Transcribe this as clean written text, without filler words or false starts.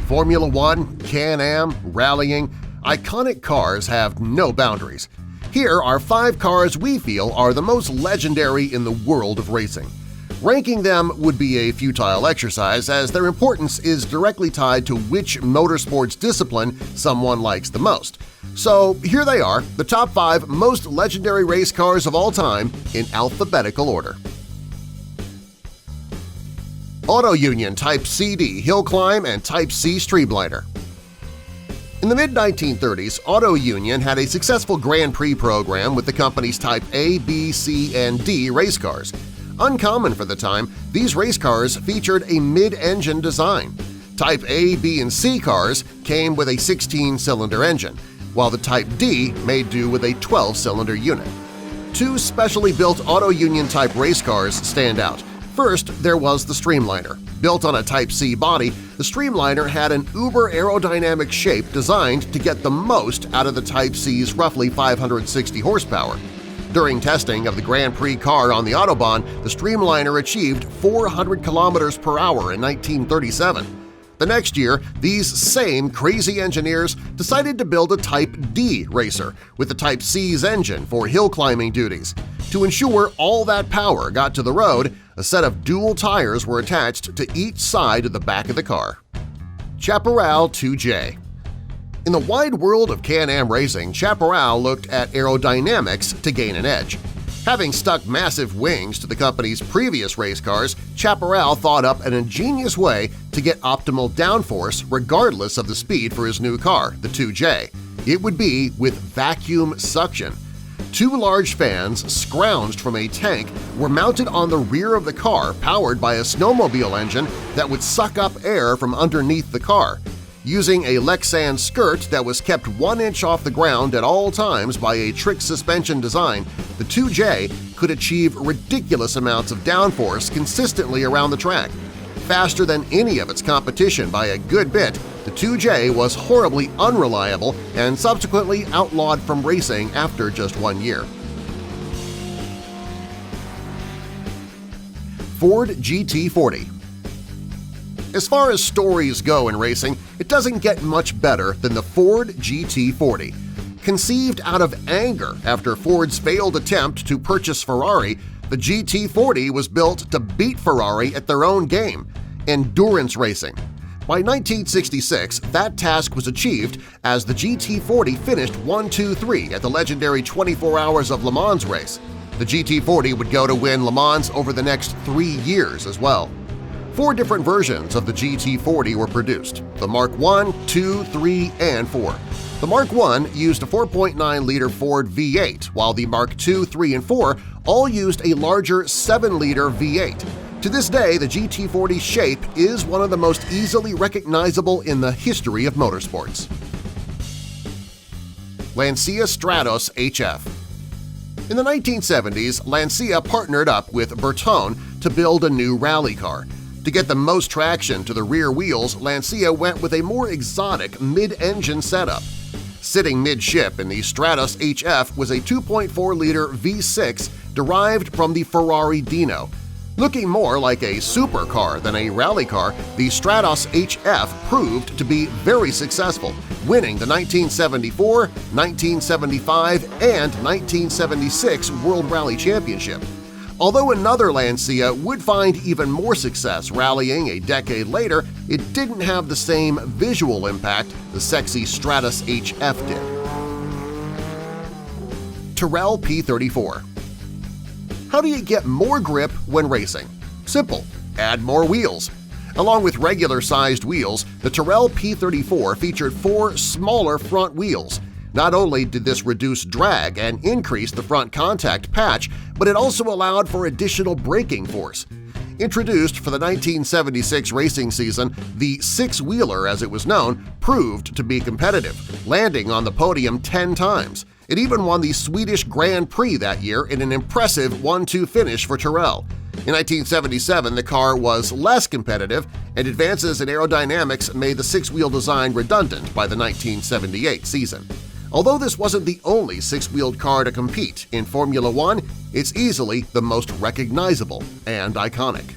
Formula One, Can-Am, rallying, iconic cars have no boundaries. Here are 5 cars we feel are the most legendary in the world of racing. Ranking them would be a futile exercise as their importance is directly tied to which motorsports discipline someone likes the most. So here they are, the top 5 most legendary race cars of all time in alphabetical order. Auto Union Type CD Hill Climb and Type C Streamliner. In the mid-1930s, Auto Union had a successful Grand Prix program with the company's Type A, B, C, and D race cars. Uncommon for the time, these race cars featured a mid-engine design. Type A, B, and C cars came with a 16-cylinder engine, while the Type D made do with a 12-cylinder unit. 2 specially built Auto Union-type race cars stand out. First, there was the Streamliner. Built on a Type C body, the Streamliner had an uber-aerodynamic shape designed to get the most out of the Type C's roughly 560 horsepower. During testing of the Grand Prix car on the Autobahn, the Streamliner achieved 400 km per hour in 1937. The next year, these same crazy engineers decided to build a Type D racer with the Type C's engine for hill climbing duties. To ensure all that power got to the road, a set of dual tires were attached to each side of the back of the car. Chaparral 2J. In the wide world of Can-Am racing, Chaparral looked at aerodynamics to gain an edge. Having stuck massive wings to the company's previous race cars, Chaparral thought up an ingenious way to get optimal downforce regardless of the speed for his new car, the 2J. It would be with vacuum suction. 2 large fans, scrounged from a tank, were mounted on the rear of the car powered by a snowmobile engine that would suck up air from underneath the car. Using a Lexan skirt that was kept 1 inch off the ground at all times by a trick suspension design, the 2J could achieve ridiculous amounts of downforce consistently around the track. Faster than any of its competition by a good bit, the 2J was horribly unreliable and subsequently outlawed from racing after just 1 year. Ford GT40. As far as stories go in racing, it doesn't get much better than the Ford GT40. Conceived out of anger after Ford's failed attempt to purchase Ferrari, the GT40 was built to beat Ferrari at their own game – endurance racing. By 1966, that task was achieved as the GT40 finished 1-2-3 at the legendary 24 Hours of Le Mans race. The GT40 would go to win Le Mans over the next 3 years as well. 4 different versions of the GT40 were produced – the Mark I, II, III, and IV. The Mark I used a 4.9-liter Ford V8, while the Mark II, III, and IV all used a larger 7-liter V8. To this day, the GT40's shape is one of the most easily recognizable in the history of motorsports. Lancia Stratos HF. In the 1970s, Lancia partnered up with Bertone to build a new rally car. To get the most traction to the rear wheels, Lancia went with a more exotic mid-engine setup. Sitting midship in the Stratos HF was a 2.4-liter V6 derived from the Ferrari Dino. Looking more like a supercar than a rally car, the Stratos HF proved to be very successful, winning the 1974, 1975, and 1976 World Rally Championship. Although another Lancia would find even more success rallying a decade later, it didn't have the same visual impact the sexy Stratos HF did. Tyrrell P34. How do you get more grip when racing? Simple. Add more wheels. Along with regular-sized wheels, the Tyrrell P34 featured 4 smaller front wheels. Not only did this reduce drag and increase the front contact patch, but it also allowed for additional braking force. Introduced for the 1976 racing season, the six-wheeler, as it was known, proved to be competitive, landing on the podium 10 times. It even won the Swedish Grand Prix that year in an impressive 1-2 finish for Tyrrell. In 1977, the car was less competitive, and advances in aerodynamics made the six-wheel design redundant by the 1978 season. Although this wasn't the only six-wheeled car to compete in Formula One, it's easily the most recognizable and iconic.